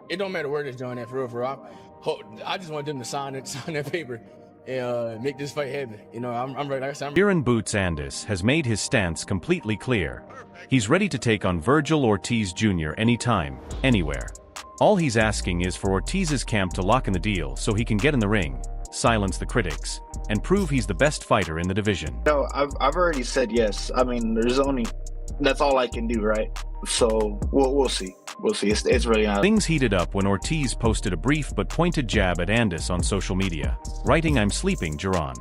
It don't matter where this joint at, for real, for real. I just want them to sign that paper and make this fight happen. You know, I'm ready. Like I said, Jaron "Boots" Ennis has made his stance completely clear. He's ready to take on Vergil Ortiz Jr. anytime, anywhere. All he's asking is for Ortiz's camp to lock in the deal so he can get in the ring, silence the critics, and prove he's the best fighter in the division. No, I've already said yes. I mean, that's all I can do, right? So we'll see. We'll see. It's really not. Things heated up when Ortiz posted a brief but pointed jab at Ennis on social media, writing, "I'm sleeping, Jaron."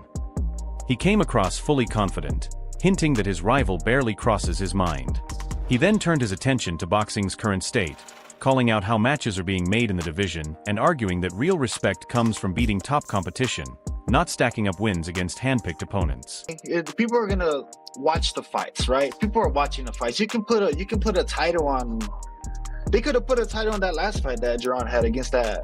He came across fully confident, hinting that his rival barely crosses his mind. He then turned his attention to boxing's current state, calling out how matches are being made in the division and arguing that real respect comes from beating top competition, not stacking up wins against handpicked opponents. People are gonna watch the fights, right? People are watching the fights. You can put a title on. They could have put a title on that last fight that Jaron had against that.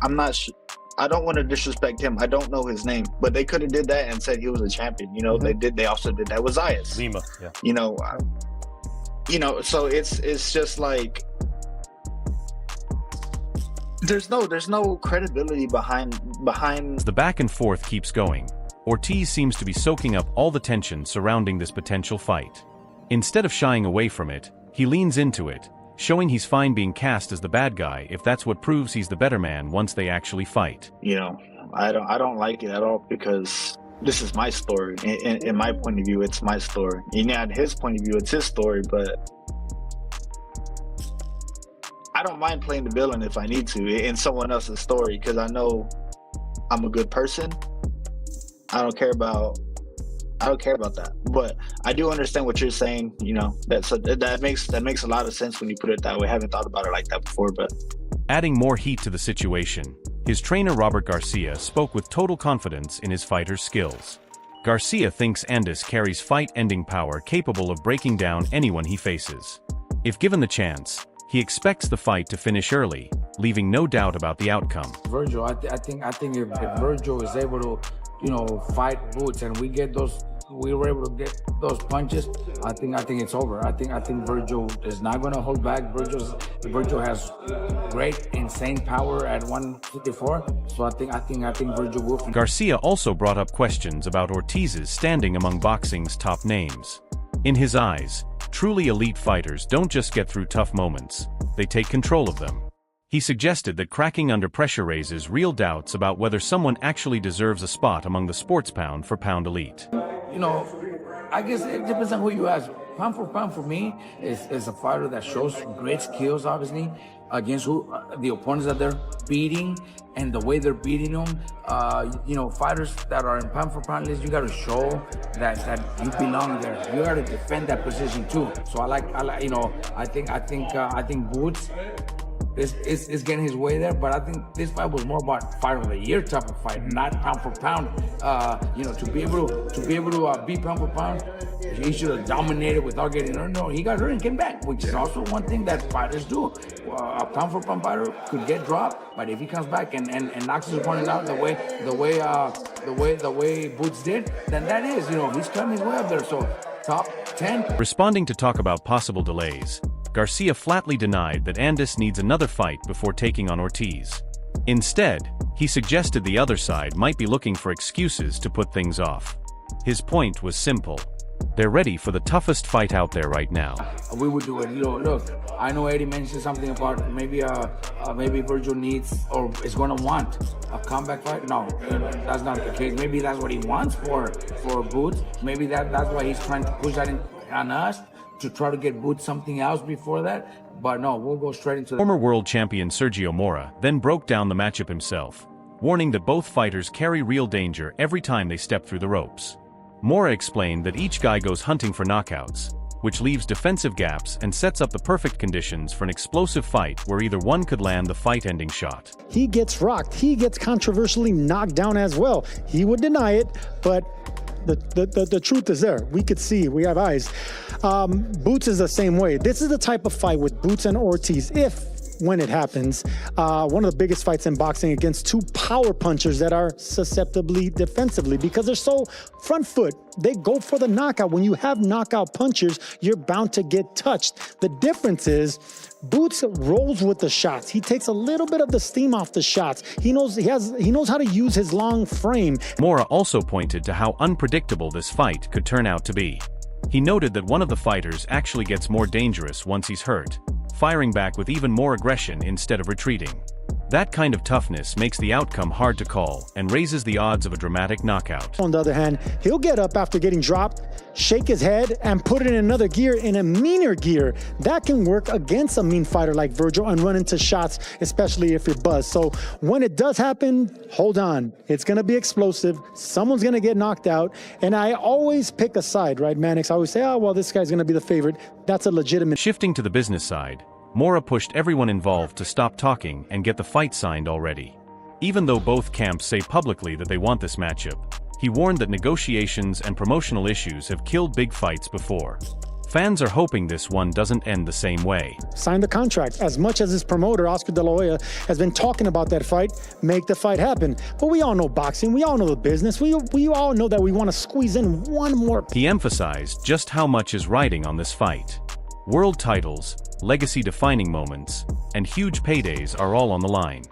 I'm not sure. I don't want to disrespect him. I don't know his name, but they could have did that and said he was a champion. You know, They also did that with Zayas. Lima, yeah. So it's just like there's no credibility behind. The back and forth keeps going. Ortiz seems to be soaking up all the tension surrounding this potential fight. Instead of shying away from it, he leans into it, showing he's fine being cast as the bad guy if that's what proves he's the better man once they actually fight. You know, I don't like it at all because this is my story. In my point of view, it's my story. In his point of view, it's his story, but I don't mind playing the villain if I need to in someone else's story because I know I'm a good person. I don't care about that, but I do understand what you're saying. You know, that makes a lot of sense when you put it that way. I haven't thought about it like that before, but adding more heat to the situation, his trainer Robert Garcia spoke with total confidence in his fighter's skills. Garcia thinks Ennis carries fight-ending power capable of breaking down anyone he faces. If given the chance, he expects the fight to finish early, leaving no doubt about the outcome. Vergil, I think if Vergil is able to, fight Boots and we were able to get those punches, I think it's over. I think Vergil is not going to hold back. Vergil has great, insane power at 154. So I think Vergil will. Garcia also brought up questions about Ortiz's standing among boxing's top names. In his eyes, truly elite fighters don't just get through tough moments, they take control of them. He suggested that cracking under pressure raises real doubts about whether someone actually deserves a spot among the sports pound-for-pound elite. I guess it depends on who you ask. Pound for pound for me is a fighter that shows great skills, obviously, against the opponents that they're beating and the way they're beating them. Fighters that are in pound for pound list, you got to show that you belong there. You got to defend that position too. So I think Boots is getting his way there, but I think this fight was more about fight of the year type of fight, not pound for pound. To be able to beat pound for pound, he should have dominated without getting hurt. No, he got hurt and came back, which is also one thing that fighters do. A pound for pound fighter could get dropped, but if he comes back and knocks his opponent out the way Boots did, then that is, he's coming his way up there. So top 10. Responding to talk about possible delays, Garcia flatly denied that Ennis needs another fight before taking on Ortiz. Instead, he suggested the other side might be looking for excuses to put things off. His point was simple. They're ready for the toughest fight out there right now. We would do it. Look, I know Eddie mentioned something about maybe Vergil needs or is going to want a comeback fight. No, that's not the case. Maybe that's what he wants for Boots. Maybe that's why he's trying to push that on us, to try to get Boots something else before that. But no, we'll go straight into Former world champion Sergio Mora then broke down the matchup himself, warning that both fighters carry real danger every time they step through the ropes. Mora explained that each guy goes hunting for knockouts, which leaves defensive gaps and sets up the perfect conditions for an explosive fight where either one could land the fight-ending shot. He gets rocked. He gets controversially knocked down as well. He would deny it, but the truth is there. We could see, we have eyes. Boots is the same way. This is the type of fight with Boots and Ortiz. If when it happens. One of the biggest fights in boxing against two power punchers that are susceptibly defensively because they're so front foot. They go for the knockout. When you have knockout punchers, you're bound to get touched. The difference is Boots rolls with the shots. He takes a little bit of the steam off the shots. He knows how to use his long frame. Mora also pointed to how unpredictable this fight could turn out to be. He noted that one of the fighters actually gets more dangerous once he's hurt, firing back with even more aggression instead of retreating. That kind of toughness makes the outcome hard to call and raises the odds of a dramatic knockout. On the other hand, he'll get up after getting dropped, shake his head, and put it in another gear, in a meaner gear. That can work against a mean fighter like Vergil and run into shots, especially if you're buzzed. So when it does happen, hold on. It's going to be explosive. Someone's going to get knocked out. And I always pick a side, right, Mannix? I always say, oh, well, this guy's going to be the favorite. That's a legitimate... Shifting to the business side, Mora pushed everyone involved to stop talking and get the fight signed already. Even though both camps say publicly that they want this matchup, he warned that negotiations and promotional issues have killed big fights before. Fans are hoping this one doesn't end the same way. Sign the contract. As much as his promoter, Oscar De La Hoya, has been talking about that fight, make the fight happen. But we all know boxing. We all know the business. We all know that we want to squeeze in one more. He emphasized just how much is riding on this fight. World titles, legacy-defining moments, and huge paydays are all on the line.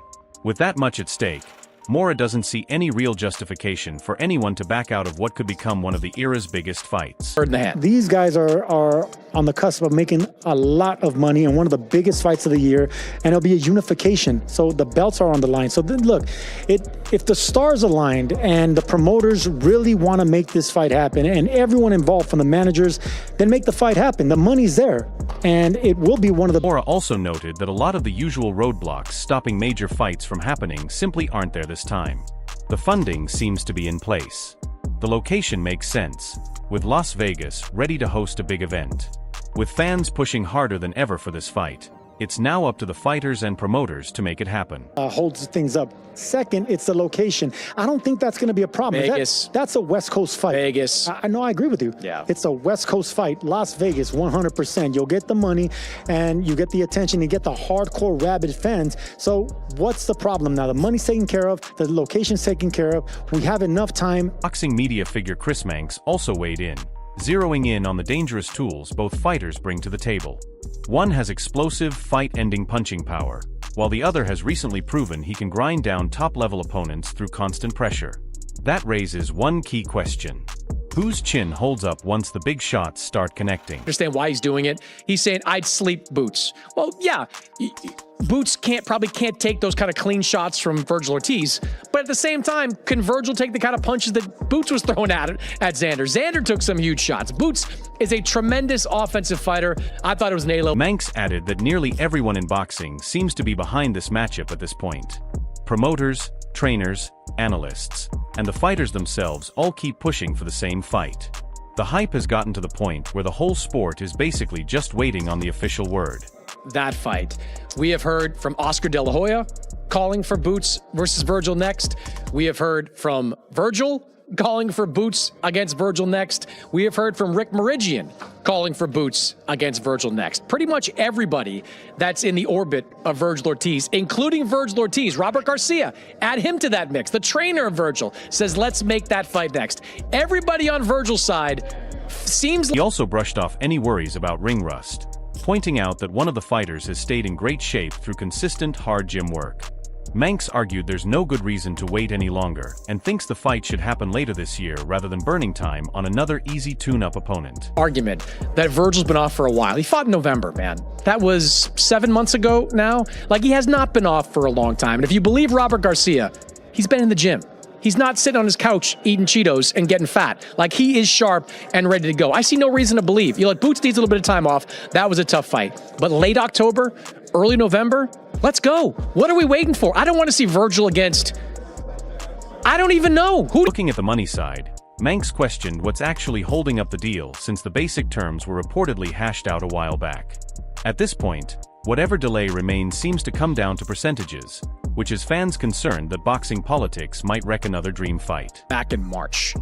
With that much at stake, Mora doesn't see any real justification for anyone to back out of what could become one of the era's biggest fights. Bird in the hand. These guys are on the cusp of making a lot of money and one of the biggest fights of the year, and it'll be a unification. So the belts are on the line. So then look, if the stars aligned and the promoters really want to make this fight happen and everyone involved from the managers, then make the fight happen. The money's there, and it will be one of the... Mora also noted that a lot of the usual roadblocks stopping major fights from happening simply aren't there this time. The funding seems to be in place. The location makes sense, with Las Vegas ready to host a big event. With fans pushing harder than ever for this fight, it's now up to the fighters and promoters to make it happen. Holds things up. Second, it's the location. I don't think that's going to be a problem. Vegas. That's a West Coast fight. Vegas. I know, I agree with you. Yeah. It's a West Coast fight. Las Vegas, 100%. You'll get the money and you get the attention. You get the hardcore rabid fans. So what's the problem now? The money's taken care of. The location's taken care of. We have enough time. Boxing media figure Chris Manx also weighed in, zeroing in on the dangerous tools both fighters bring to the table. One has explosive, fight-ending punching power, while the other has recently proven he can grind down top-level opponents through constant pressure. That raises one key question. Whose chin holds up once the big shots start connecting? Understand why he's doing it. He's saying, I'd sleep Boots. Well, yeah, Boots probably can't take those kind of clean shots from Vergil Ortiz, but at the same time, can Vergil take the kind of punches that Boots was throwing at Xander? Xander took some huge shots. Boots is a tremendous offensive fighter. I thought it was an A-level. Manx added that nearly everyone in boxing seems to be behind this matchup at this point. Promoters, trainers, analysts, and the fighters themselves all keep pushing for the same fight. The hype has gotten to the point where the whole sport is basically just waiting on the official word. That fight. We have heard from Oscar De La Hoya calling for Boots versus Vergil next. We have heard from Vergil calling for Boots against Vergil next. We have heard from Rick Meridian calling for Boots against Vergil next. Pretty much everybody that's in the orbit of Vergil Ortiz, including Vergil Ortiz, Robert Garcia, add him to that mix. The trainer of Vergil says, let's make that fight next. Everybody on Vergil's side seems... He also brushed off any worries about ring rust, pointing out that one of the fighters has stayed in great shape through consistent hard gym work. Manx argued there's no good reason to wait any longer and thinks the fight should happen later this year rather than burning time on another easy tune-up opponent. Argument that Vergil's been off for a while. He fought in November, man. That was 7 months ago now. Like, he has not been off for a long time. And if you believe Robert Garcia, he's been in the gym. He's not sitting on his couch eating Cheetos and getting fat. Like, he is sharp and ready to go. I see no reason to believe. You know, like, Boots needs a little bit of time off. That was a tough fight. But late October, early November, let's go. What are we waiting for? I don't want to see Vergil against... I don't even know. Who? Looking at the money side, Manx questioned what's actually holding up the deal since the basic terms were reportedly hashed out a while back. At this point, whatever delay remains seems to come down to percentages, which is fans concerned that boxing politics might wreck another dream fight. Back in March.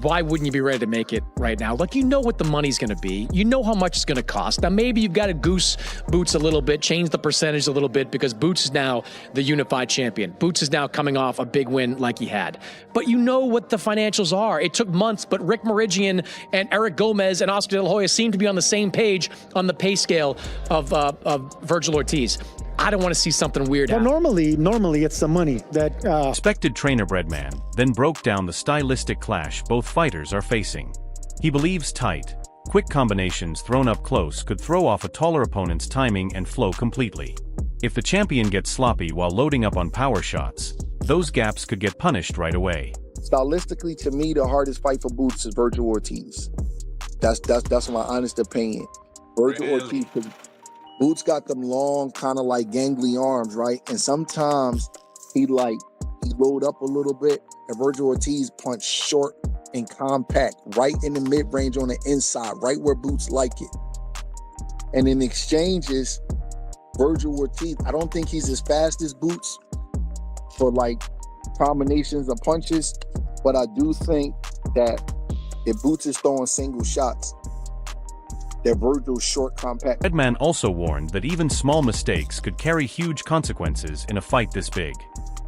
why wouldn't you be ready to make it right now? Like, you know what the money's going to be. You know how much it's going to cost. Now, maybe you've got to goose Boots a little bit, change the percentage a little bit, because Boots is now the unified champion. Boots is now coming off a big win like he had. But you know what the financials are. It took months, but Rick Meridian and Eric Gomez and Oscar De La Hoya seem to be on the same page on the pay scale of Vergil Ortiz. I don't want to see something weird happen. Well, normally it's the money that... Respected trainer Breadman then broke down the stylistic clash both fighters are facing. He believes tight, quick combinations thrown up close could throw off a taller opponent's timing and flow completely. If the champion gets sloppy while loading up on power shots, those gaps could get punished right away. Stylistically, to me, the hardest fight for Boots is Vergil Ortiz. That's my honest opinion. Vergil Ortiz... Boots got them long, kind of like gangly arms, right? And sometimes he load up a little bit, and Vergil Ortiz punch short and compact, right in the mid-range on the inside, right where Boots like it. And in exchanges, Vergil Ortiz, I don't think he's as fast as Boots for like combinations of punches, but I do think that if Boots is throwing single shots, that Vergil's short, compact. Breadman also warned that even small mistakes could carry huge consequences in a fight this big.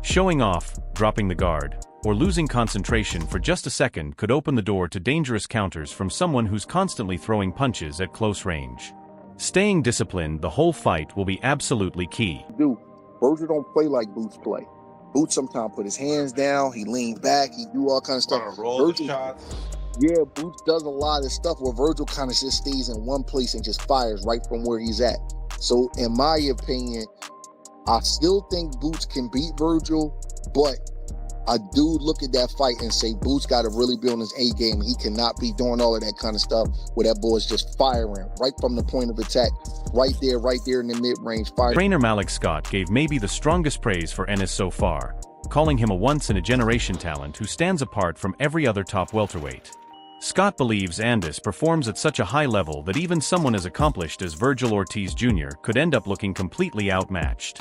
Showing off, dropping the guard, or losing concentration for just a second could open the door to dangerous counters from someone who's constantly throwing punches at close range. Staying disciplined the whole fight will be absolutely key. Dude, Vergil don't play like Boots play. Boots sometimes put his hands down, he leans back, he do all kinds of stuff. Roll the shots. Yeah, Boots does a lot of stuff where Vergil kind of just stays in one place and just fires right from where he's at. So in my opinion, I still think Boots can beat Vergil, but I do look at that fight and say Boots got to really be on his A game. He cannot be doing all of that kind of stuff where that boy's just firing right from the point of attack, right there in the mid-range fire. Trainer Malik Scott gave maybe the strongest praise for Ennis so far, calling him a once-in-a-generation talent who stands apart from every other top welterweight. Scott believes Ennis performs at such a high level that even someone as accomplished as Vergil Ortiz Jr. could end up looking completely outmatched.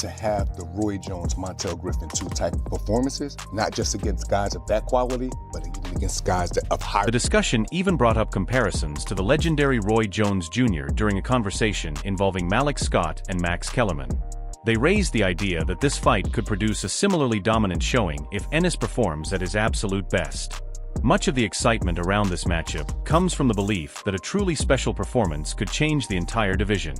To have the Roy Jones, Montel Griffin 2 type of performances, not just against guys of that quality, but even against guys of higher. The discussion even brought up comparisons to the legendary Roy Jones Jr. during a conversation involving Malik Scott and Max Kellerman. They raised the idea that this fight could produce a similarly dominant showing if Ennis performs at his absolute best. Much of the excitement around this matchup comes from the belief that a truly special performance could change the entire division.